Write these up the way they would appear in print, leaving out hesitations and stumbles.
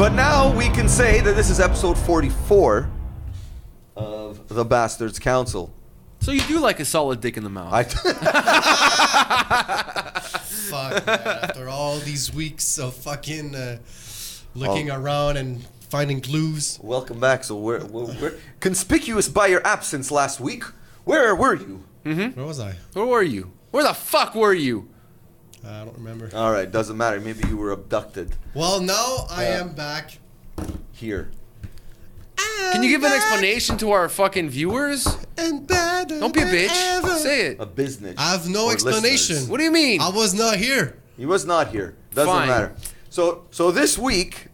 But now we can say that this is episode 44 of The Bastards Council. So you do like a solid dick in the mouth. Fuck, man. After all these weeks of fucking looking around and finding clues. Welcome back. So we're conspicuous by your absence last week. Where were you? Mm-hmm. Where was I? Where were you? Where the fuck were you? I don't remember. All right, doesn't matter. Maybe you were abducted. Well, now I am back. Here. Can you give an explanation to our fucking viewers? And better Don't be a bitch. Ever. Say it. A business. I have no or explanation. listeners. What do you mean? I was not here. He was not here. Doesn't Fine. matter. So this week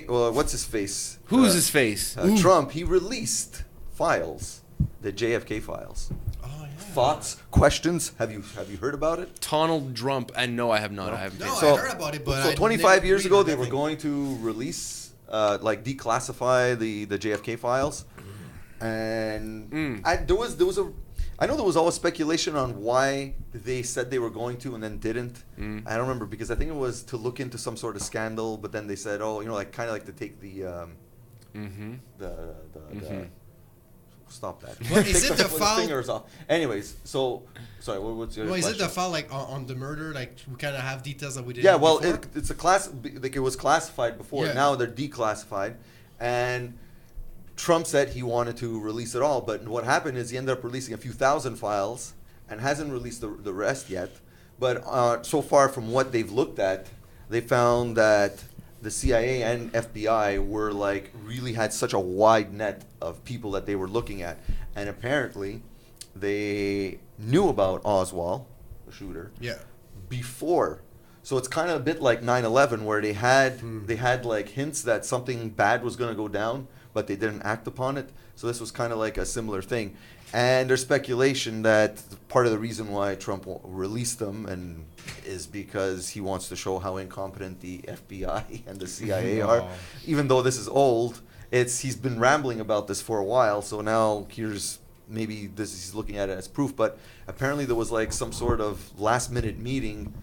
what's his face? Who's his face? Trump. He released files, the JFK files. Oh yeah. Thoughts, questions? Have you heard about it? Donald Trump. And no, I have not. I haven't. No, So- I heard about it, but So I 25 didn't years read ago, they were everything. going to release, declassify the JFK files, and I know there was always speculation on why they said they were going to and then didn't. I don't remember because I think it was to look into some sort of scandal, but then they said, oh, kind of like to take the stop that. Well, is Take it the file? fingers off. Anyways, so sorry. What's your Well, is it question? the file like on the murder? Like we kind of have details that we didn't. Yeah, have well, before? it's a class. Like it was classified before. Yeah. Now they're declassified, and Trump said he wanted to release it all. But what happened is he ended up releasing a few thousand files and hasn't released the rest yet. But so far, from what they've looked at, they found that the CIA and FBI were really had such a wide net of people that they were looking at, and apparently they knew about Oswald, the shooter, Yeah. before. So it's kind of a bit like 9/11 where they had hints that something bad was going to go down, but they didn't act upon it. So this was kind of like a similar thing. And there's speculation that part of the reason why Trump released them is because he wants to show how incompetent the FBI and the CIA are. Even though this is old, he's been rambling about this for a while. So now he's looking at it as proof. But apparently there was some sort of last minute meeting,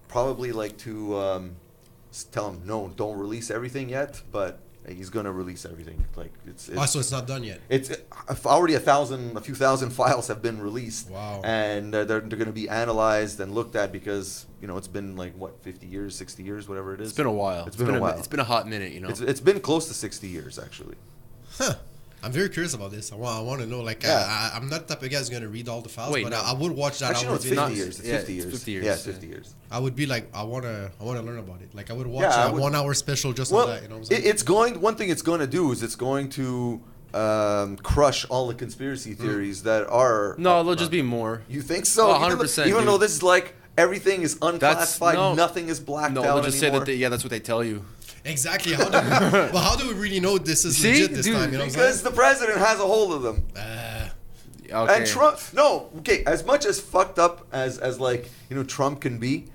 probably to tell him no, don't release everything yet, but he's gonna release everything. So it's not done yet. It's already a few thousand files have been released. Wow. And they're gonna be analyzed and looked at because it's been 50 years, 60 years, whatever it is. It's been a while. It's been a while. It's been a hot minute, It's been close to 60 years actually. Huh. I'm very curious about this. I want to know. I'm not the type of guy who's gonna read all the files, Wait, but no. I would watch that. Actually, no, it's 50 years. It's 50 years. 50 years. Yeah, it's 50 years. I would be like, I wanna learn about it. I would watch Yeah, I a would- 1 hour special just Well, on that. You know what I'm saying? one thing it's going to do is it's going to crush all the conspiracy theories that are. No, there'll just be more. You think so? Oh, Even 100%, Even though dude. this is everything is unclassified, no. nothing is blacked No, out they'll just anymore. say that. That's what they tell you. Exactly. How do we really know this is See? legit this Dude, time? You know what I'm Because the president has a hold of them. saying? Okay. And Trump, as much as fucked up as Trump can be,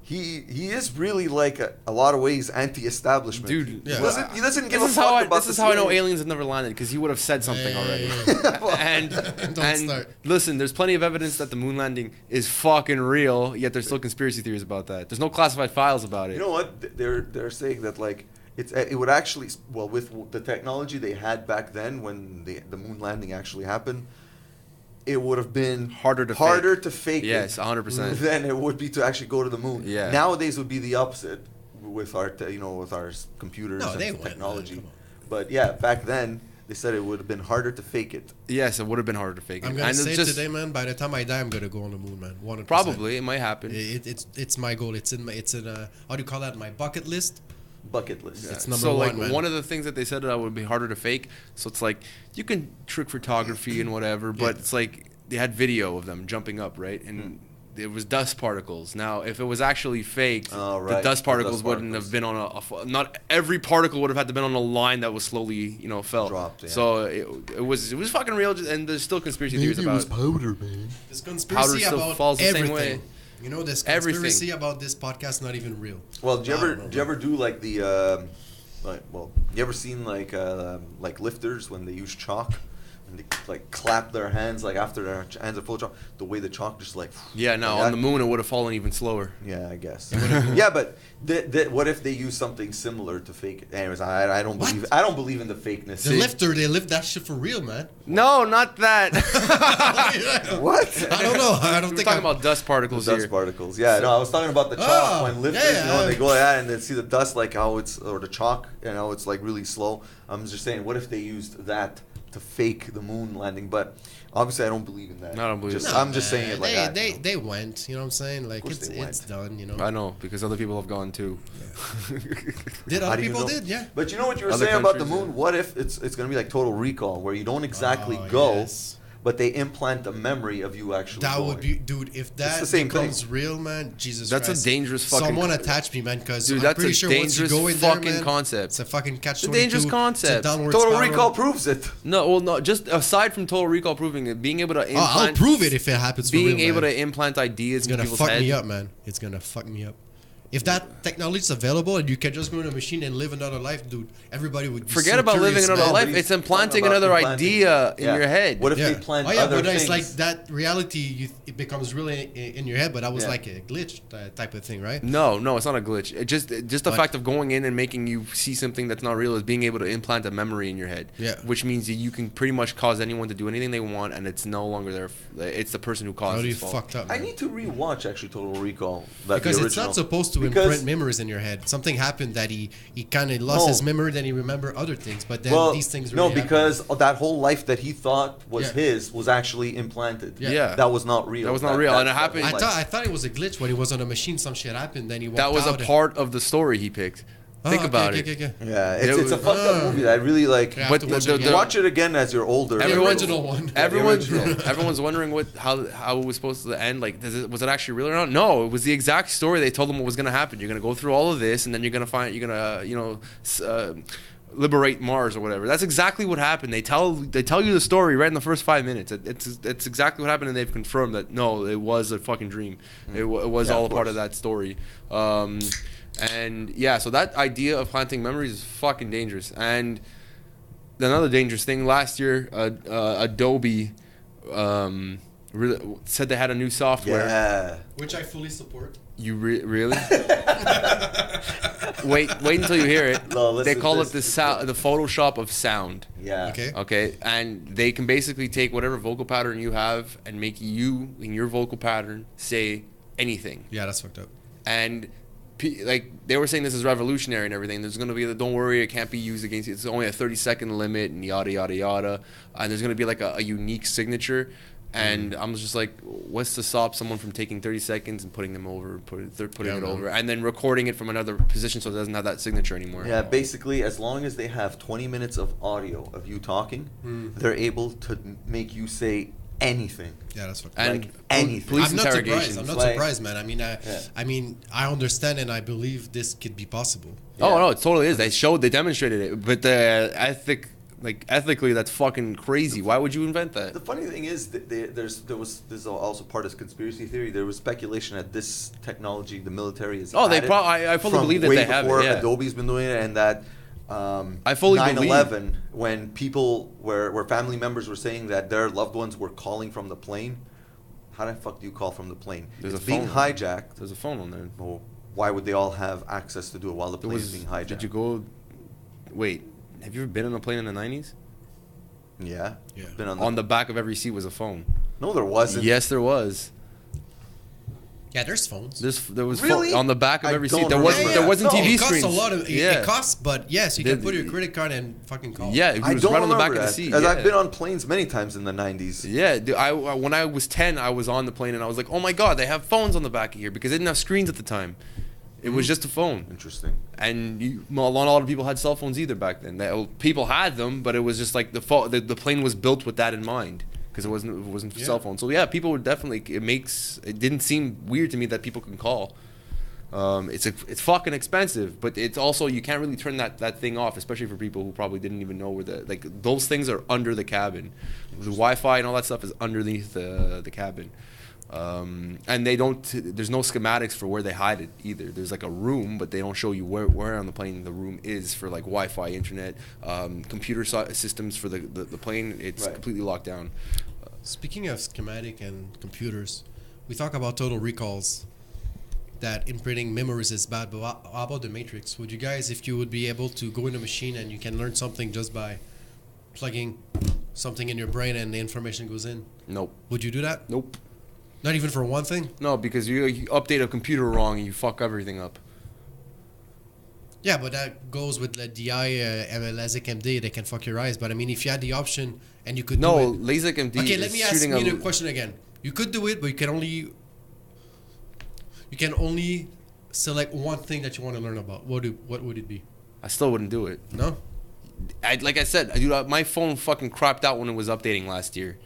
he is really a lot of ways anti-establishment. Dude, Yeah. He doesn't give a This is fuck how about this is how I know CIA. aliens have never landed, because he would have said something already. Hey. And Don't start. listen, there's plenty of evidence that the moon landing is fucking real, yet there's still conspiracy theories about that. There's no classified files about it. You know what? They're saying that it would actually, well, with the technology they had back then when the moon landing actually happened, it would have been Harder to fake Yes, it 100%. than it would be to actually go to the moon. Yeah. Nowadays would be the opposite with our with our computers No, they and wouldn't, technology. man, come on. But yeah, back then they said it would have been harder to fake it. Yes, it would have been harder to fake it. I'm gonna And it's say just- today, man. By the time I die, I'm gonna go on the moon, man. 100%. Probably, it might happen. It's my goal. It's in how do you call that? My bucket list. Bucket list. It's number So one, man. one of the things that they said that would be harder to fake. So it's you can trick photography and whatever, but Yeah. it's they had video of them jumping up, right? And it was dust particles. Now, if it was actually faked, Oh, the right. dust The particles dust wouldn't particles. have been on not every particle would have had to been on a line that was slowly, fell. Dropped, yeah. So it was fucking real, and there's still conspiracy theories about it. powder, man. This Powder conspiracy still about falls the same everything. way. You know, this Everything. conspiracy about this podcast not even real. Well, do you I don't ever know, do you ever do you ever seen lifters when they use chalk? and they like clap their hands like after their hands are full of chalk. The way the chalk just like Yeah, no, like on that. the moon it would have fallen even slower. Yeah, I guess. Yeah, but what if they use something similar to fake it? Anyways, I don't believe What? I don't believe in the fakeness. The lifter, they lift that shit for real, man. No, not that. What? I don't know. I don't We're think talking I'm, about dust particles Dust here. particles. Yeah, no, I was talking about the chalk Oh, when lifters, yeah, you know, yeah. they go like that and they see the dust like how it's or the chalk and how it's like really slow. I'm just saying, what if they used that to fake the moon landing? But obviously, I don't believe in that. No, I don't believe Just, in No, I'm just saying it like they, that. They, you know? they went, you know what I'm saying? Like, course they it's done, you know? I know, because other people have gone too. Did How other do you people know? did? Yeah. But you know what you were Other saying about the countries, moon? yeah. What if it's going to be like Total Recall, where you don't exactly Oh, go, yes. but they implant a memory of you actually That going. would be, dude. If that the same becomes thing. real, man, Jesus That's Christ. a dangerous fucking. Someone attach me, man, because Dude, I'm that's pretty a sure once you dangerous go in there, fucking man, concept. it's a fucking catch. It's a dangerous 22. concept. It's a downward Total spiral. Recall proves it. No, well, no. Just aside from Total Recall proving it, being able to implant, Oh, I'll prove it if it happens. being for real, able man. to implant ideas It's in gonna people's fuck heads. me up, man. It's gonna fuck me up. If that technology is available and you can just go in a machine and live another life, dude, everybody would be Forget so about curious, living another man. life. He's It's implanting talking about another implanting- idea in Yeah. your head. What if Yeah. they plant oh yeah, other but it's things? like that reality. It becomes really in your head, but that was Yeah. like a glitch type of thing, right? No, it's not a glitch. It just the But- fact of going in and making you see something that's not real is being able to implant a memory in your head. Yeah. Which means that you can pretty much cause anyone to do anything they want, and it's no longer their. It's the person who caused Totally it. fucked up. I Man. need to rewatch actually Total Recall. That Because the it's not original. supposed to Because- imprint memories in your head. Something happened that he kind of lost No. his memory, then he remembered other things. But then Well, these things no, really happened. because that whole life that he thought was Yeah. his was actually implanted. Yeah. That was not real. That was not real, and it that happened- whole I life. thought it was a glitch when he was on a machine. Some shit happened, then he walked That was a out and- part of the story he picked. Think Oh, about okay, it. okay. Yeah, It it's a was- fucked up movie that I really like. Yeah, I But have to watch the- it again. the- Watch it again as you're older. The Everyone- original one. Everyone's wondering how it was supposed to end. Like, was it actually real or not? No, it was the exact story. They told them what was going to happen. You're going to go through all of this, and then you're going to liberate Mars or whatever. That's exactly what happened. They tell you the story right in the first 5 minutes. It's exactly what happened, and they've confirmed that no, it was a fucking dream. It was Yeah, all a of part course. of that story. And yeah, so that idea of planting memories is fucking dangerous. And another dangerous thing, last year, Adobe said they had a new software. Yeah. Which I fully support. You really? wait until you hear it. No, listen They call to it this. the Photoshop of sound. Yeah. Okay. Okay, and they can basically take whatever vocal pattern you have and make you in your vocal pattern say anything. Yeah, that's fucked up. And like they were saying, this is revolutionary and everything. There's gonna be don't worry, it can't be used against you. It's only a 30-second limit and yada yada yada. And there's gonna be like a unique signature. And I'm just like, what's to stop someone from taking 30 seconds and putting them over, putting Yeah, it man. over, and then recording it from another position so it doesn't have that signature anymore? Yeah, basically, as long as they have 20 minutes of audio of you talking, they're able to make you say anything. Yeah, that's fucked up. And Like anything. police I'm not interrogations. surprised. I'm not Like- surprised, man. I mean, I understand and I believe this could be possible. Oh Yeah. no, it totally is. They demonstrated it, but ethically, that's fucking crazy. Why would you invent The that? funny thing is that there's also part of conspiracy theory. There was speculation that this technology, the military, is. Oh, they added I fully from believe that way they have it. before Yeah. Adobe's been doing it, and that. I fully 9/11, when people where family members were saying that their loved ones were calling from the plane. How the fuck do you call from the plane? There's It's a being phone. hijacked. There's a phone on there. Well, why would they all have access to do it while the There plane is being hijacked? Did you go? Wait, have you ever been on a plane in the 90s? Yeah. Yeah. Been On the back of every seat was a phone. No, there wasn't. Yes, there was. Yeah, there's phones. There was Really? on the back of I every don't seat. There remember wasn't that. there wasn't No, TV it costs screens. a lot of. Yeah. It costs, but yes, you can The- put your credit card and fucking call. Yeah, it I was don't right on the back remember of the that. seat. As Yeah. I've been on planes many times in the 90s. Yeah, dude, when I was 10, I was on the plane and I was like, oh my god, they have phones on the back of here because they didn't have screens at the time. It was just a phone. Interesting. And not a lot of people had cell phones either back then. People had them, but it was just like the plane was built with that in mind because it wasn't Yeah. cell phone. So yeah, people would definitely. It didn't seem weird to me that people can call. It's fucking expensive, but it's also you can't really turn that thing off, especially for people who probably didn't even know where those things are under the cabin. The Wi-Fi and all that stuff is underneath the cabin. And they don't. There's no schematics for where they hide it either. There's like a room, but they don't show you where on the plane the room is for like Wi-Fi, internet, computer systems for the plane. It's completely locked down. Speaking of schematic and computers, we talk about Total Recalls. That imprinting memories is bad, but how about the Matrix? Would you guys, if you would be able to go in a machine and you can learn something just by plugging something in your brain and the information goes in? Nope. Would you do that? Nope. Not even for one thing? No, because you update a computer wrong and you fuck everything up. Yeah, but that goes with the LASIK MD. They can fuck your eyes. But I mean, if you had the option and you could do it. LASIK MD. Okay, let me ask you the question again. You could do it, but you can only select one thing that you want to learn about. What would it be? I still wouldn't do it. No? Like I said, my phone fucking crapped out when it was updating last year.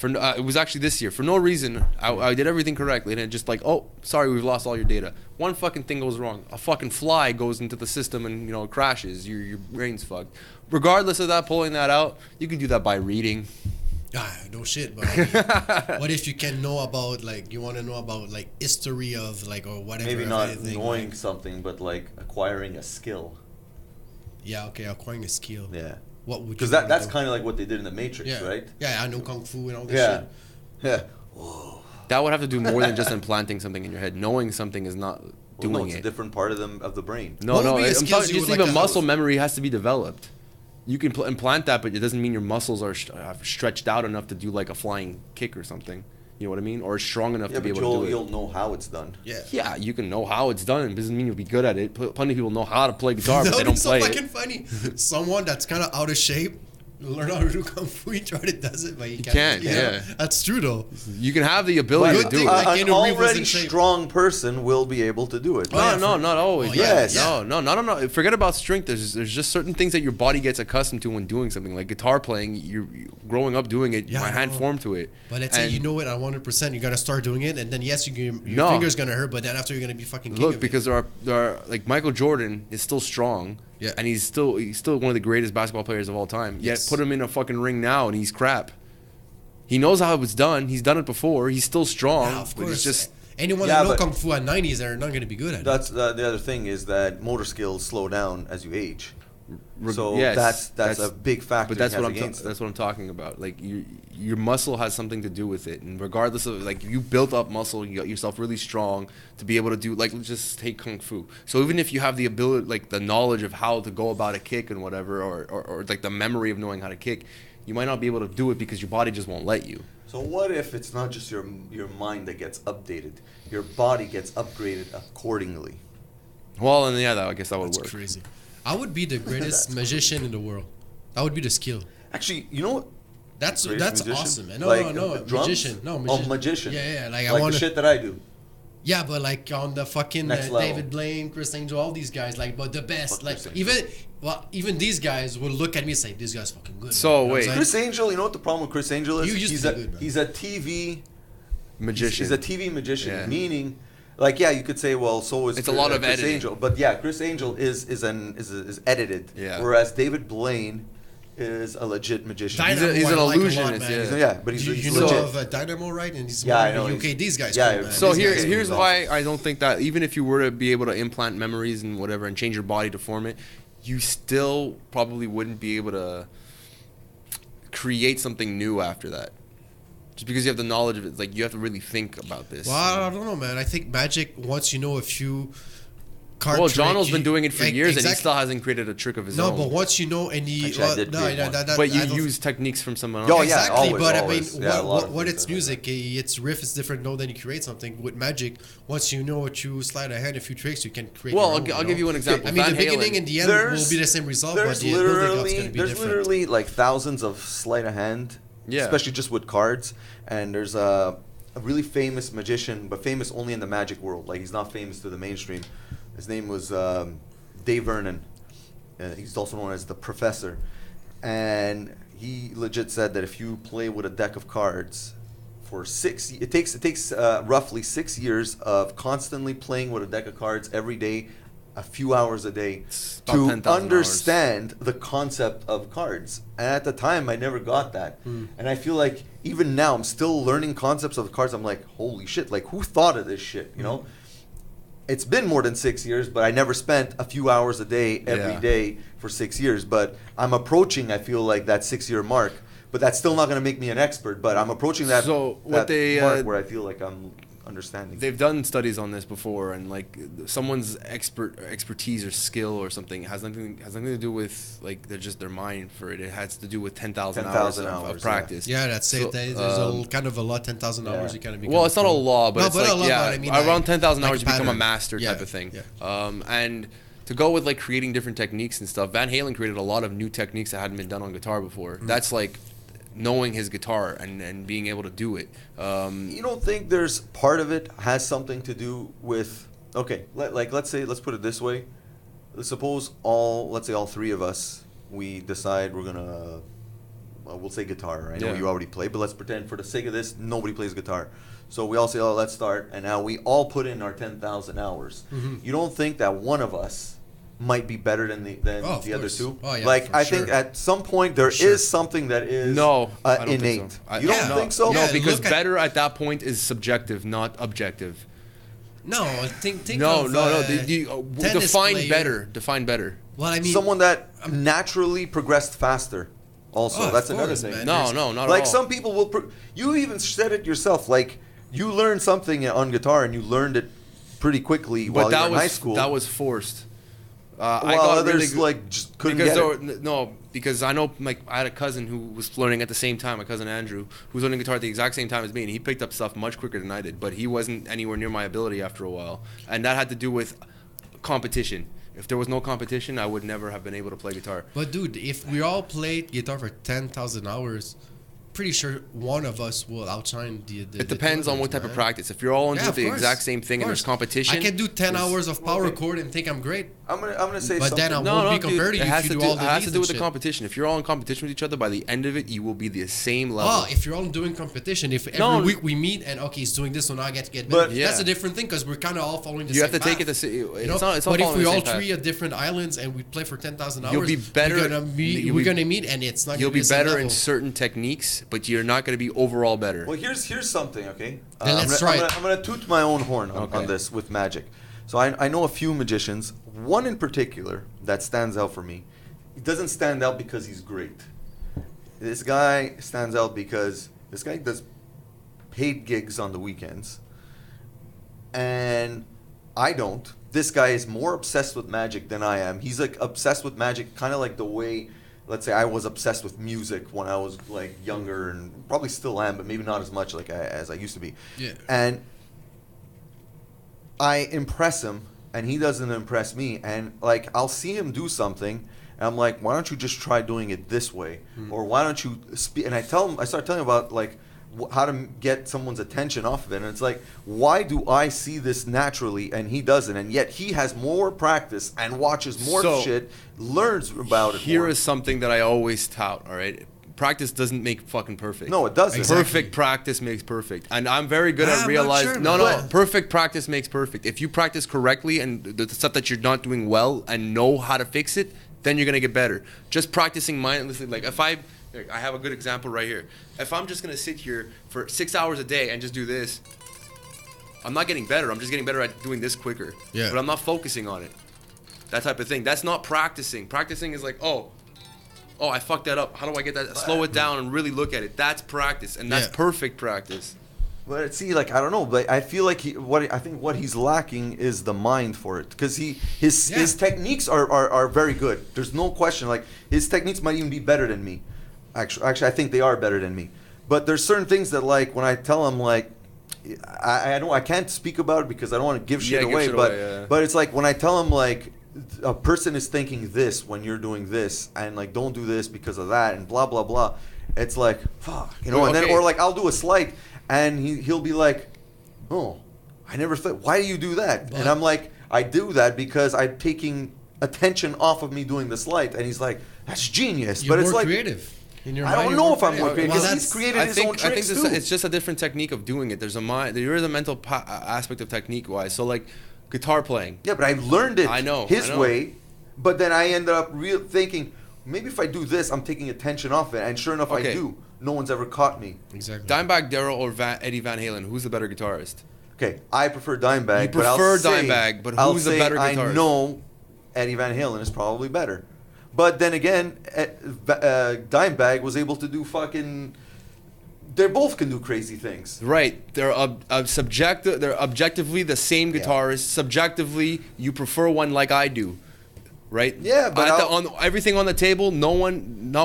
It was actually this year. For no reason, I did everything correctly, and it just like, oh, sorry, we've lost all your data. One fucking thing goes wrong. A fucking fly goes into the system and, it crashes. Your brain's fucked. Regardless of that, pulling that out, you can do that by reading. No shit, but I mean, what if you can know about, like, you want to know about, like, history of, like, or whatever. Maybe not anything, knowing like, something, but, like, acquiring a skill. Yeah, okay, acquiring a skill. Yeah. What would you Because that's kind of like what they did in the Matrix, right? Yeah, I know Kung Fu and all this shit. Yeah. Whoa. That would have to do more than just implanting something in your head. Knowing something is not doing it's it. a different part of the brain. No, What would be a I'm skill talking you just would like even to muscle have? memory has to be developed. You can implant that, but it doesn't mean your muscles are stretched out enough to do like a flying kick or something. You know what I mean? Or strong enough to be able to do it. You'll know how it's done. Yeah, you can know how it's done. It doesn't mean you'll be good at it. Plenty of people know how to play guitar, but they don't play fucking it. funny. Someone that's kind of out of shape learn how to do Kung Fu. He tried it, does it, but he can't. Yeah. That's true though. You can have the ability to do it. Like An Keanu Reeves was already in shape. strong person will be able to do it. No, not always. Oh, yeah, Yes. yeah. No. Forget about strength. There's just certain things that your body gets accustomed to when doing something. Like guitar playing, you're growing up doing it. Yeah, my I hand know. formed to it. But let's say you know it at 100%, you gotta start doing it, and then yes, your No. finger's gonna hurt, but then after you're gonna be fucking king Look, of because there are like Michael Jordan is still strong. Yeah. And he's still one of the greatest basketball players of all time. Yes. Yet put him in a fucking ring now and he's crap. He knows how it was done. He's done it before. He's still strong. Yeah, of but course. he's just Anyone Yeah, that know but- Kung Fu at 90s, they're not gonna be good at it. That's the other thing is that motor skills slow down as you age. So yes, that's a big factor. But that's he has what against it. that's what I'm talking about. Like your muscle has something to do with it, and regardless of like you built up muscle, you got yourself really strong to be able to do like let's just take Kung Fu. So even if you have the ability, like the knowledge of how to go about a kick and whatever, or like the memory of knowing how to kick, you might not be able to do it because your body just won't let you. So what if it's not just your mind that gets updated, your body gets upgraded accordingly? Well, and yeah, I guess that would That's work. crazy. I would be the greatest magician in the world. That would be the skill. Actually, you know what? That's Greatest magician? awesome, man. No, Like, no, drums? magician. No, Oh, magician. magician. Yeah. Like I Like want the to. shit that I do. Yeah, but like on the fucking Next level. David Blaine, Chris Angel, all these guys, like, but the best. Fuck Like Chris Angel. even these guys would look at me and say, "This guy's fucking good." So, man." You know what wait. I'm Chris saying? Angel, you know what the problem with Chris Angel is? You used to be good, man. He's a TV Magician. He's a TV magician, Yeah. meaning, like, yeah, you could say, well, so is It's a lot of Chris editing. Angel, but yeah, Chris Angel is edited, Yeah. whereas David Blaine is a legit magician. Dynamo, he's I an like a lot, illusionist, man. yeah. Yeah, but he's You legit. know of Dynamo, right? And he's Yeah, more I know, in the UK. he's- These guys, yeah, cool, man. So These guys here's are why I don't think that even if you were to be able to implant memories and whatever and change your body to form it, you still probably wouldn't be able to create something new after that. Just because you have the knowledge of it, like you have to really think about this. Well, I don't know, man. I think magic. Once you know a few card Well, trick, Jono's been doing it for years and he exactly. still hasn't created a trick of his No, own. but once you know any, Actually, I did create one. But you I don't- use techniques from someone else. Oh, yeah, exactly, always, but always. I mean, Yeah, a lot of what things it's are like music, its riff is different. No, then you create something with magic. Once you know what you slide ahead, a few tricks, you can create. Well, your own, I'll give you an example. I mean, Van the beginning Halen. and the end will be the same result, but the building up's going to be There's different. literally like thousands of sleight of hand, Yeah. especially just with cards. And there's a really famous magician, but famous only in the magic world. Like he's not famous to the mainstream. His name was Dave Vernon. He's also known as the Professor, and he legit said that if you play with a deck of cards for it takes roughly 6 years of constantly playing with a deck of cards every day a few hours a day about to 10,000 hours. understand the concept of cards. And at the time, I never got that. And I feel like even now, I'm still learning concepts of cards. I'm like, holy shit, like who thought of this shit, you know? It's been more than 6 years, but I never spent a few hours a day every day for 6 years. But I'm approaching, I feel like, that 6-year mark. But that's still not going to make me an expert. But I'm approaching that, So what that mark where I feel like I'm understanding. They've done studies on this before, and like someone's expertise or skill or something has nothing to do with like they're just their mind for it. It has to do with 10,000 hours of practice. Yeah, that's So, it. There's a kind of a lot, 10,000 hours. You kind of become. Well, it's not a law, but No, it's but like a lot, yeah, but I mean, around like- 10,000 like hours a you become a pattern. master type of thing. And to go with like creating different techniques and stuff, Van Halen created a lot of new techniques that hadn't been done on guitar before. That's like knowing his guitar and being able to do it. You don't think there's part of it has something to do with let's put it this way. Suppose let's say all three of us, we decide we're gonna we'll say guitar. I know you already play, but let's pretend for the sake of this nobody plays guitar. So we all say, oh, let's start, and now we all put in our 10,000 hours. You don't think that one of us might be better than the other two? Oh, yeah, like for I sure. think at some point there is something that is No, I don't innate. think so. You don't think so? No, Yeah, because look at- better at that point is subjective, not objective. No, think No, of, tennis define player. better. Define better. Well, I mean, Someone that naturally progressed faster. Also, Oh, of that's another course, thing. man. No, not Like at all. some people will. You even said it yourself. Like you learned something on guitar and you learned it pretty quickly while you were in high school. That was forced. I while got others really just couldn't because get it. because I know like I had a cousin who was learning at the same time, my cousin Andrew, who was learning guitar at the exact same time as me, and he picked up stuff much quicker than I did, but he wasn't anywhere near my ability after a while, and that had to do with competition. If there was no competition, I would never have been able to play guitar. But dude, if we all played guitar for 10,000 hours, pretty sure one of us will outshine the It depends on what type of man. practice. If you're all into Yeah, of the course. exact same thing Of and there's course. competition, I can do 10 hours of power chord and think I'm great. I'm gonna say But something. then I won't be compared to it you has if to you do, do all the it has leads to do with and the shit. competition. If you're all in competition with each other, by the end of it, you will be the same level. Oh, if you're all doing competition, if every No. week we meet and okay, he's doing this, so now I get to get But- better. Yeah. That's a different thing because we're kind of all following the You same have to take path. it the You know? it's not But if following we the all same path. three at different islands and we play for 10,000 hours, You'll be better- We're gonna meet, you'll we're be- gonna meet, and it's not. You'll gonna be be the same better in level. certain techniques, but you're not going to be overall better. Well, here's something, okay? Then let's try it. I'm gonna toot my own horn on Okay. this with magic. So I know a few magicians. One in particular that stands out for me. He doesn't stand out because he's great. This guy stands out because this guy does paid gigs on the weekends, and I don't. This guy is more obsessed with magic than I am. He's like obsessed with magic, kind of like the way, let's say, I was obsessed with music when I was like younger, and probably still am, but maybe not as much like as I used to be. Yeah. And I impress him, and he doesn't impress me. And like I'll see him do something, and I'm like, why don't you just try doing it this way, or why don't you speak? And I start telling him about like how to get someone's attention off of it. And it's like, why do I see this naturally and he doesn't? And yet he has more practice and watches more So, shit, learns about it Here more. is something that I always tout, all right? Practice doesn't make fucking perfect. No, it doesn't. Exactly. Perfect practice makes perfect. And I'm very good I'm at not realizing sure, no, man. perfect practice makes perfect. If you practice correctly and the stuff that you're not doing well and know how to fix it, then you're gonna get better. Just practicing mindlessly, like if I have a good example right here. If I'm just gonna sit here for 6 hours a day and just do this, I'm not getting better. I'm just getting better at doing this quicker. Yeah. But I'm not focusing on it. That type of thing. That's not practicing. Practicing is like, oh, I fucked that up. How do I get that? Slow it down and really look at it. That's practice, and that's Yeah. perfect practice. But see, like I don't know, but I feel like I think what he's lacking is the mind for it, because his techniques are very good. There's no question. Like his techniques might even be better than me. Actually, I think they are better than me. But there's certain things that like when I tell him like, I can't speak about it because I don't want to give shit Yeah, give away. shit But away, yeah. but it's like when I tell him like a person is thinking this when you're doing this, and like don't do this because of that, and blah blah blah. It's like fuck, you know. Wait, and then okay. or like I'll do a slight, and he'll be like, oh, I never thought. Why do you do that? But- and I'm like, I do that because I'm taking attention off of me doing the slight. And he's like, that's genius. You're but it's more like creative. In your I mind, don't you're know more if I'm more creative Well, because he's that's- created his own tricks this, too. it's just a different technique of doing it. There is a mental aspect of technique wise. So like guitar playing. Yeah, but I learned it I know, his I know. way, but then I ended up thinking, maybe if I do this, I'm taking attention off it. And sure enough, I Okay. do. No one's ever caught me. Exactly. Dimebag Darrell or Eddie Van Halen, who's the better guitarist? Okay, I prefer Dimebag. You but I'll prefer say- Dimebag, but I'll who's the say better I guitarist? know Eddie Van Halen is probably better. But then again, Dimebag was able to do fucking... They both can do crazy things. Right. They're subjective. They're objectively the same Yeah. guitarist. Subjectively, you prefer one like I do. Right? Yeah, but on everything on the table, not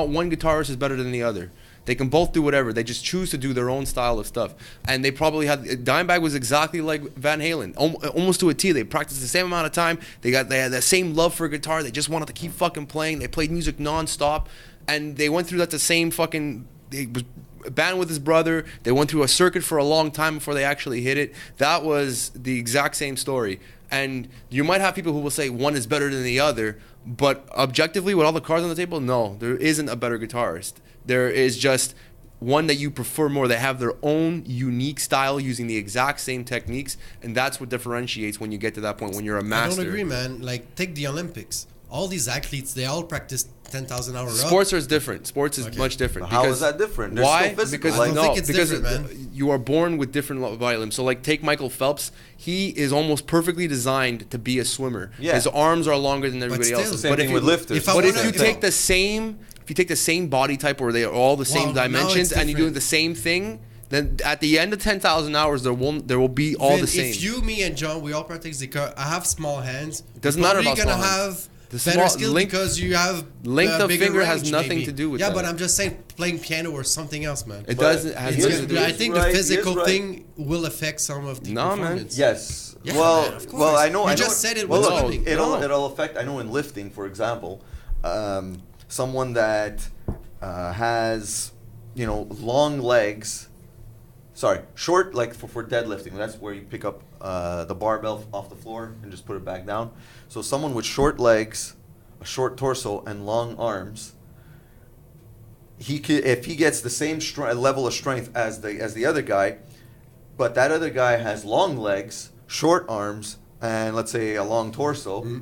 one guitarist is better than the other. They can both do whatever. They just choose to do their own style of stuff. And they probably had... Dimebag was exactly like Van Halen. Almost to a T. They practiced the same amount of time. They had the same love for guitar. They just wanted to keep fucking playing. They played music nonstop. And they went through that the same fucking... They was band with his brother. They went through a circuit for a long time before they actually hit it. That was the exact same story. And you might have people who will say one is better than the other, but objectively, with all the cards on the table, no, there isn't a better guitarist. There is just one that you prefer more. They have their own unique style using the exact same techniques, and that's what differentiates when you get to that point, when you're a master. I don't agree, man. Like, take the Olympics. All these athletes, they all practice 10,000 hours. Sports are different. Sports is much different. How is that different? They're Why? still physical. Because I don't think it's different, man. you are born with different body limbs. So like take Michael Phelps. He is almost perfectly designed to be a swimmer. Yeah. His arms are longer than everybody still, else's. Same thing with lifters. I But if wanna- you take the same, body type where they are all the same Well, now dimensions, it's and you're doing different. the same thing, then at the end of 10,000 hours, there will be all Vin, the same. If you, me, and John, we all practice the car. I have small hands. Doesn't matter You're about probably small gonna hands. have The better small- skills length- because you have length of bigger finger has range, nothing maybe. to do with yeah, that. but I'm just saying playing piano or something else, man. It But doesn't. Has It's nothing to just- do I with think right, the he is physical right. thing will affect some of the No, man. performance. Yes. Yeah, well, man, of course. well, I know. You I know just said it well, was look, swimming. it'll affect. I know in lifting, for example, someone that has long legs. Sorry, short, like for deadlifting. That's where you pick up the barbell off the floor and just put it back down. So someone with short legs, a short torso, and long arms, if he gets the same level of strength as the other guy, but that other guy has long legs, short arms, and let's say a long torso. Mm-hmm.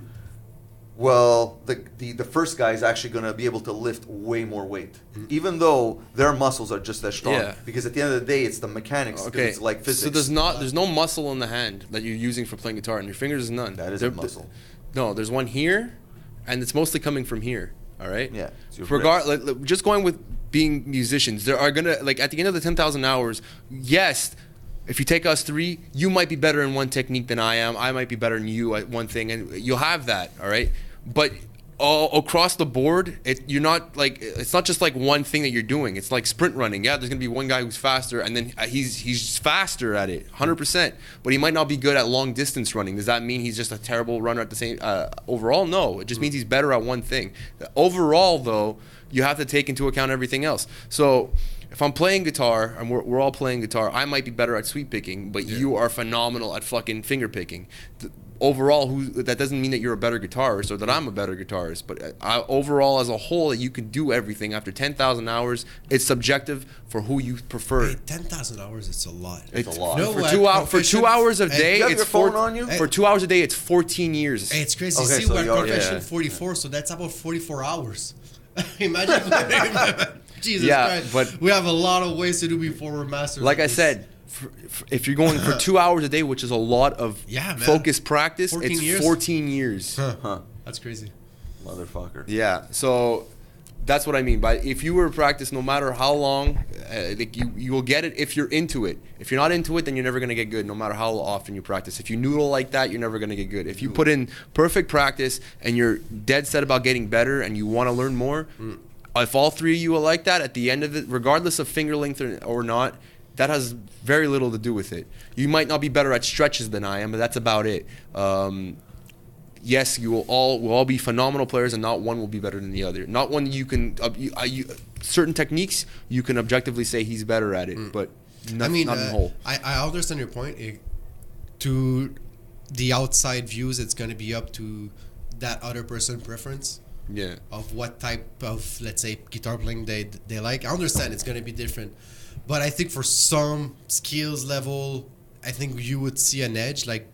Well, the first guy is actually going to be able to lift way more weight, even though their muscles are just as strong. Yeah. Because at the end of the day, it's the mechanics. Okay, It's like physics. so there's no muscle in the hand that you're using for playing guitar, and your fingers is none. That is a muscle. No, there's one here, and it's mostly coming from here. All right. Yeah, it's your Just going with being musicians, there are gonna at the end of the 10,000 hours. Yes, if you take us three, you might be better in one technique than I am. I might be better than you at one thing, and you'll have that. All right, but all across the board, you're not like it's not just like one thing that you're doing. It's like sprint running. Yeah, there's gonna be one guy who's faster, and then he's faster at it, 100%. But he might not be good at long distance running. Does that mean he's just a terrible runner at the same overall? No, it just means he's better at one thing. Overall, though, you have to take into account everything else. So if I'm playing guitar and we're all playing guitar, I might be better at sweep picking, but you are phenomenal at fucking finger picking. Overall, that doesn't mean that you're a better guitarist or that I'm a better guitarist. But overall, as a whole, you can do everything. After 10,000 hours, it's subjective for who you prefer. Hey, 10,000 hours, it's a lot. It's a lot. No, For at 2 hours, for profession- 2 hours a Hey, day, you have it's your phone on you? For 2 hours a day, it's 14 years. Hey, it's crazy. Okay, See, so we're at you are- profession yeah. 44, so that's about 44 hours. Imagine. Jesus Yeah, Christ. but- we have a lot of ways to do before we're masters. Like of I this. said, if you're going for 2 hours a day, which is a lot of Yeah, man. focused practice, 14 it's years? 14 years. Huh. That's crazy. Motherfucker. Yeah, so that's what I mean. But if you were to practice, no matter how long, you will get it if you're into it. If you're not into it, then you're never gonna get good. No matter how often you practice. If you noodle like that, you're never gonna get good. If you put in perfect practice and you're dead set about getting better and you want to learn more, if all three of you are like that, at the end of it, regardless of finger length or not, that has very little to do with it. You might not be better at stretches than I am, but that's about it. Yes, we'll all be phenomenal players, and not one will be better than the other. Not one you can certain techniques you can objectively say he's better at it, but not in whole. I understand your point. To the outside views, it's going to be up to that other person preference Yeah. of what type of, let's say, guitar playing they like. I understand it's going to be different, but I think for some skills level, I think you would see an edge. Like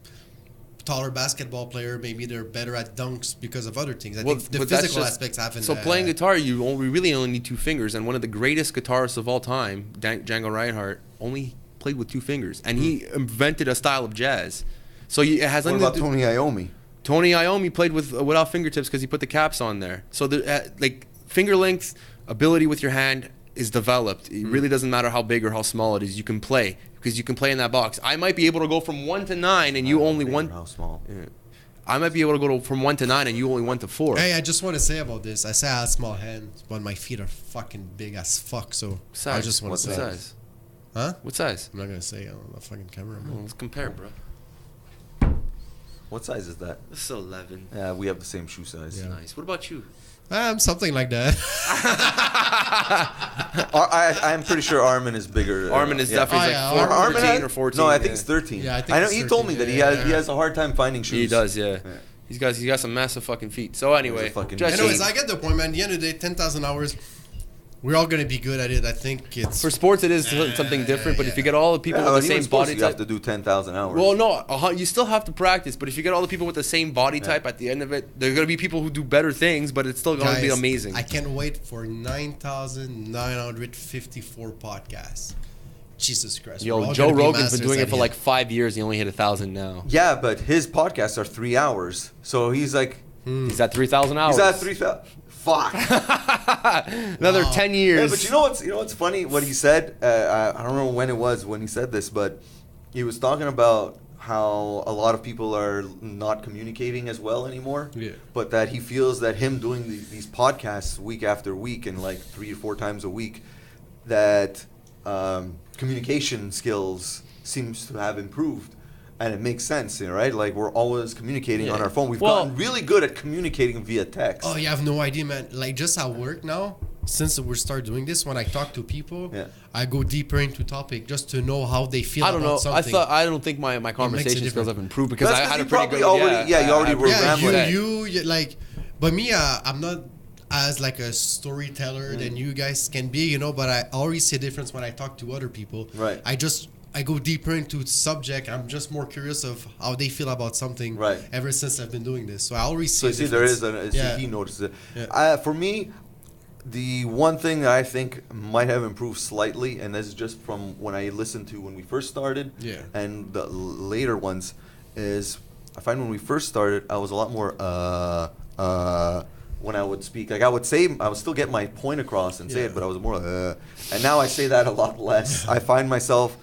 taller basketball player, maybe they're better at dunks because of other things. I Well, think the but that's physical just- aspects haven't. So playing guitar, we really only need 2 fingers, and one of the greatest guitarists of all time, Django Reinhardt, only played with 2 fingers, and he invented a style of jazz. So it has What nothing about to do. Tony Iommi? Tony Iommi played without fingertips because he put the caps on there. So like finger length ability with your hand is developed. It really doesn't matter how big or how small it is. You can play because you can play in that box. I might be able to go from 1 to 9, and you only one. How small? Yeah. I might be able to go from 1 to 9, and you only 1 to 4. Hey, I just want to say about this. I say I have small hands, but my feet are fucking big as fuck. So Size. I just want What to say, size? huh? What size? I'm not gonna say on the fucking camera. Well, let's compare, bro. What size is that? This is 11. Yeah, we have the same shoe size. Yeah. Nice. What about you? I'm something like that. I'm pretty sure Armin is bigger. Armin is Yeah. definitely Oh, yeah, like Armin 13 had- or 14. No, I think yeah. it's 13. Yeah, I think I know it's he told me 13, that yeah. he has a hard time finding shoes. He does, yeah. Yeah. He's got some massive fucking feet. So anyway, fucking- Jesse, Anyways, I get the point, man. At the end of the day, 10,000 hours, we're all gonna be good at it. I think it's for sports it is something different, but if you get all the people Yeah, with but the even same sports, body you have type, to do 10,000 hours. well, no, you still have to practice. But if you get all the people with the same body type at the end of it, there are gonna be people who do better things, but it's still gonna be Guys, amazing. I can't wait for 9,954 podcasts. Jesus Christ. we're Yo, all Joe gonna be Rogan's been masters doing at it for it. like 5 years. He only hit 1,000 now. Yeah, but his podcasts are 3 hours. So he's like, He's at 3,000 hours. he's at 3,000. Fuck. Another Wow. 10 years. Yeah, but you know what's funny? What he said. I don't remember when it was when he said this, but he was talking about how a lot of people are not communicating as well anymore. Yeah. But that he feels that him doing these podcasts week after week and like 3 or 4 times a week, that communication skills seems to have improved. And it makes sense, you know, right? Like we're always communicating on Yeah. our phone. We've Well- gotten really good at communicating via text. Oh, you have no idea, man. Like just at work now, since we start doing this, when I talk to people, Yeah. I go deeper into topic just to know how they feel I don't about know. something. I don't think my conversation skills difference. have improved because That's I 'cause had you a pretty probably good. already- yeah, you already were yeah, rambling. you like, but me, I'm not as like a storyteller than you guys can be, you know. But I already see a difference when I talk to other people. Right. I go deeper into subject. I'm just more curious of how they feel about something. Right. Ever since I've been doing this, so I already see. So a you see, there difference. is Yeah. he noticed it. Yeah. For me, the one thing that I think might have improved slightly, and this is just from when I listened to when we first started, Yeah. and the later ones, is I find when we first started, I was a lot more when I would speak. Like I would still get my point across and say Yeah. it, but I was more and now I say that a lot less. I find myself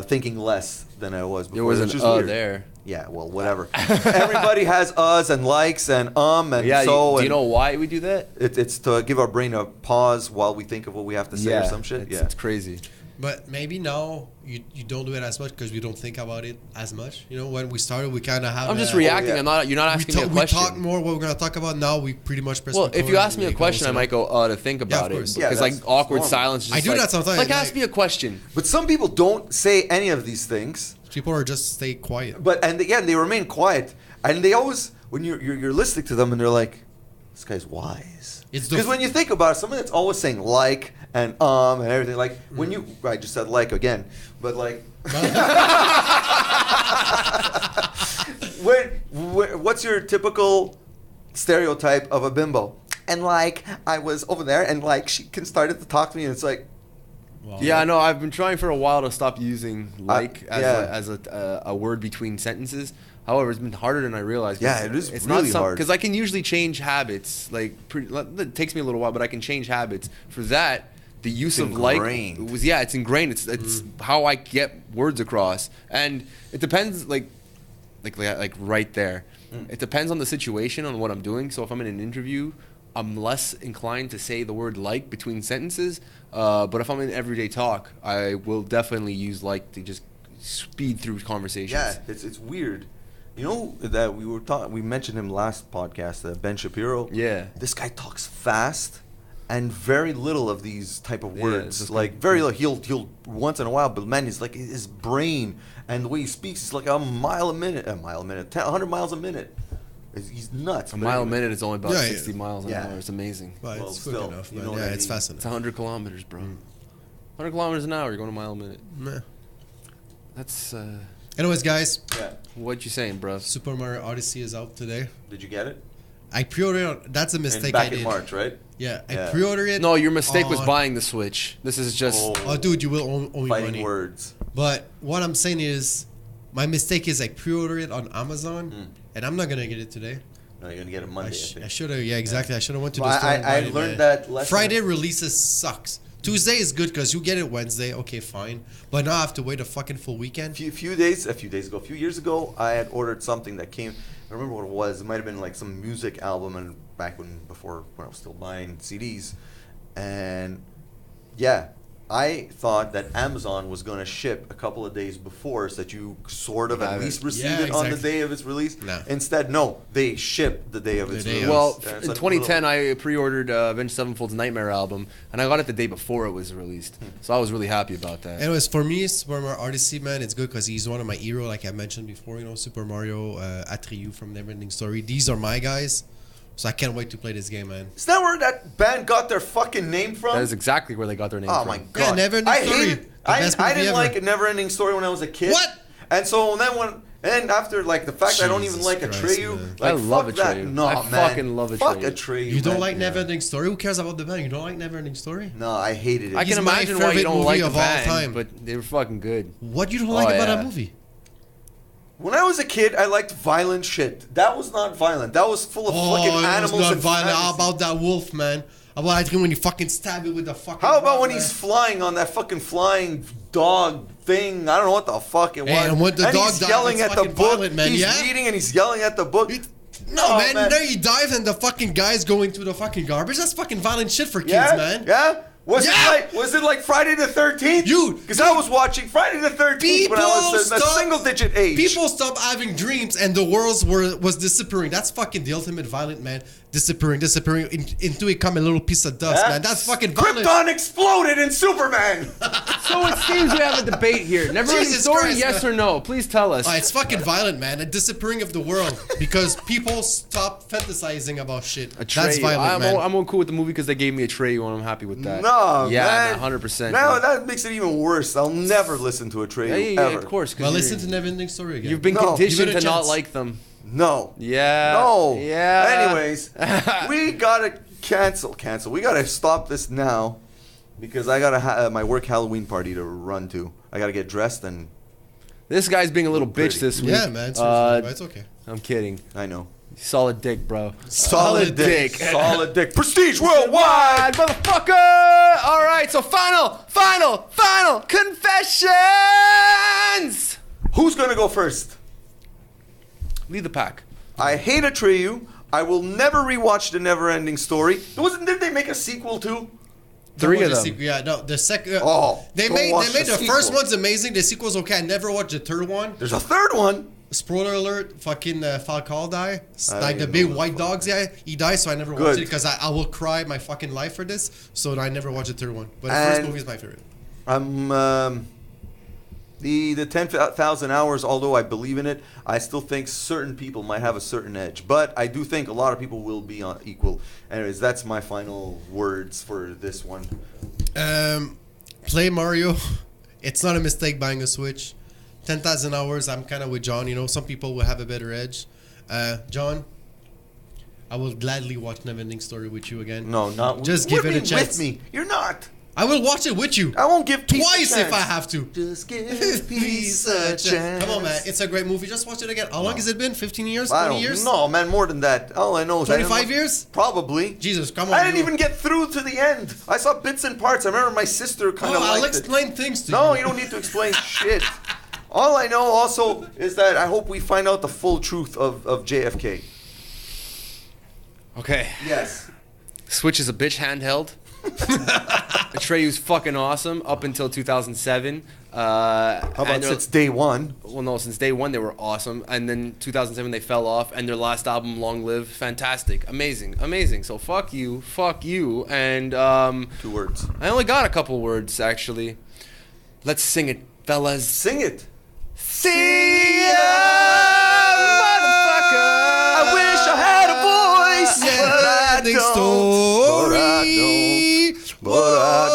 thinking less than I was before. There was which an is weird. there. Yeah, well, whatever. Everybody has us and likes and and Yeah. so. Do you and know why we do that? it's to give our brain a pause while we think of what we have to say or some shit. It's crazy. But maybe now you don't do it as much because we don't think about it as much. You know, when we started, we kind of have. I'm just a- reacting. yeah. I'm not. You're not asking me a we question. talk more what we're gonna talk about now. We pretty much press. Well, if record you ask and me a we question, I go, might go to think about it course. Yeah, because like that's awkward normal. silence. Is I just do like, that sometimes, Like, ask like- me a question. But some people don't say any of these things. People are just stay quiet. But they remain quiet, and they always when you're listening to them and they're like, this guy's wise. It's the Because when you think about it, someone that's always saying like and everything, like when you I just said like again, but like what's your typical stereotype of a bimbo? And like I was over there, and like she started to talk to me, and it's like. Wow. Yeah, I know. I've been trying for a while to stop using like yeah. as a word between sentences. However, it's been harder than I realized. Yeah, it is it's really not hard. because I can usually change habits. It takes me a little while, but I can change habits. For that, the use It's of like ingrained. it's ingrained. It's how I get words across, and it depends like right there. It depends on the situation, on what I'm doing. So if I'm in an interview, I'm less inclined to say the word like between sentences. But if I'm in everyday talk, I will definitely use like to just speed through conversations. Yeah, it's weird. You know that we mentioned him last podcast, Ben Shapiro. Yeah. This guy talks fast and very little of these type of Yeah, words. just Like very little. He'll once in a while, but man, he's like his brain and the way he speaks is like a mile a minute, 100 miles a minute. He's nuts. A but mile a anyway. minute is only about Yeah, 60 miles an Yeah. hour. It's amazing. But Well, it's quick still, enough. you But know what yeah, I it's mean. fast It's enough. 100 kilometers, bro. 100 kilometers an hour. You're going a mile a minute. Meh. That's Anyways, guys, Yeah. What you saying, bro? Super Mario Odyssey is out today. Did you get it? I pre-ordered it. That's a mistake Back I did. in March, right? Yeah, Yeah. I pre-ordered it. No, your mistake was on- buying the Switch. This is just. Oh, dude, you will owe me Fighting money. words. But what I'm saying is, my mistake is I pre-ordered it on Amazon, and I'm not gonna get it today. No, you're gonna get it Monday. I think. I should have. Yeah, exactly. I should have went to Well, the store. and I bought it, learned man. that lesson. Friday releases sucks. Tuesday is good because you get it Wednesday. Okay, fine. But now I have to wait a fucking full weekend. A few years ago, I had ordered something that came. I remember what it was. It might have been like some music album, and before when I was still buying CDs, and yeah, I thought that Amazon was going to ship a couple of days before, so that you sort of at least receive Yeah, it on the exactly. day of its release. No. Instead, no, they shipped the day of its The day release. of- Well, And it's in like, 2010, I pre-ordered Avenged Sevenfold's Nightmare album, and I got it the day before it was released. So I was really happy about that. Anyways, for me, Super Mario Odyssey, man, it's good because he's one of my hero, like I mentioned before. You know, Super Mario, Atryu from Neverending Story. These are my guys, so I can't wait to play this game, man. Is that where that band got their fucking name from? That is exactly where they got their name Oh from. my god! Neverending I Story, hated. the best I movie didn't ever. like a Never-Ending Story when I was a kid. What? And so then after like the fact that I don't even Jesus like Christ, Atreyu, man. like I love fuck that. Atreyu. No, I man. fucking love Fuck Atreyu. Atreyu. You don't man. like Neverending Story? Who cares about the band? You don't like Neverending Story? No, I hated it. I He's can my imagine why you favorite don't movie like the of all band, time. but they were fucking good. What you don't like Oh, about yeah. that movie? When I was a kid, I liked violent shit. That was not violent. That was full of fucking it animals was not and violent. How fantasy. about that wolf, man? How about I think when you fucking stab it with the fucking. How about rod, when man? he's flying on that fucking flying dog thing? I don't know what the fuck it was. And when the dog he's died, yelling it's at the fucking book. violent, man, He's yeah? reading and he's yelling at the book. No, man, there he dives and the fucking guys go into the fucking garbage. That's fucking violent shit for kids, Yeah, man. yeah. Was Yeah! it like Friday the 13th? Dude, because I was watching Friday the 13th when I was a single-digit age. People stop having dreams and the world was disappearing. That's fucking the ultimate violent, man. Disappearing into it come a little piece of dust, Yeah. man. That's fucking violent. Krypton exploded in Superman. So it seems we have a debate here. Never-ending Jesus Story, Christ, yes man. or no? Please tell us. It's fucking violent, man. A disappearing of the world because people stop fantasizing about shit. Atreyu. That's violent, man. I'm all cool with the movie because they gave me Atreyu and I'm happy with that. No, yeah, man. 100%. Now that makes it even worse. I'll never listen to Atreyu yeah, ever. of course. 'cause Well, you're- listen to Neverending Story again. You've been No, conditioned give it to a not chance. like them. No. Yeah. No. Yeah. Anyways, we gotta cancel. We gotta stop this now because I got my work Halloween party to run to. I gotta get dressed and This guy's being a little bitch Pretty. this week. Yeah, man. It's, Uh, it's okay. I'm kidding. I know. Solid dick, bro. Solid dick. Solid dick. Prestige worldwide. Wide, motherfucker! All right, so final confessions. Who's gonna go first? Lead the pack. I hate Atreyu. I will never rewatch the Never-Ending Story. Didn't they make a sequel too? Three There of was a them. sequel, yeah, no, the second. Oh, they go made watch the the first sequel. one's amazing. The sequel's okay. I never watched the third one. There's a third one. Spoiler alert: fucking Falcao died. I Like the don't big know white the dogs guy, he died. So I never Good. watched it because I will cry my fucking life for this. So I never watched the third one. But the first And- movie is my favorite. The 10,000 hours, although I believe in it, I still think certain people might have a certain edge. But I do think a lot of people will be on equal. Anyways, that's my final words for this one. Play Mario. It's not a mistake buying a Switch. 10,000 hours. I'm kind of with John. You know, some people will have a better edge. John, I will gladly watch Neverending Story with you again. No, not Just what give do it you a mean chance. with me. You're not. I will watch it with you. I won't give peace Twice a chance. if I have to. Just give peace a chance. Come on, man. It's a great movie. Just watch it again. How long has it been? 15 years? I 20 don't years? No, man, more than that. All I know is 25 years? Probably. Jesus, come on. I didn't you. even get through to the end. I saw bits and parts. I remember my sister kind of Oh, I'll liked it. explain things to you. No, you don't need to explain shit. All I know also is that I hope we find out the full truth of JFK. Okay. Yes. Switch is a bitch handheld. Atreyu's fucking awesome up until 2007. How about since day one? Well, no, since day one they were awesome, and then 2007 they fell off, and their last album, Long Live, fantastic, amazing. So fuck you, and 2 words. I only got a couple words actually. Let's sing it, fellas. Sing it. See ya, motherfucker. I wish I had a voice, but I Neverending don't. Story. But I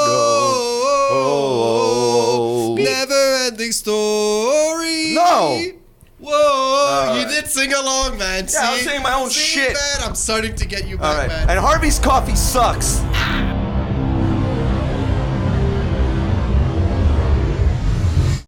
don't. Never ending story. No. wrong, man. Yeah, I'm saying my own See, shit. man, I'm starting to get you All back, right. man. And Harvey's coffee sucks.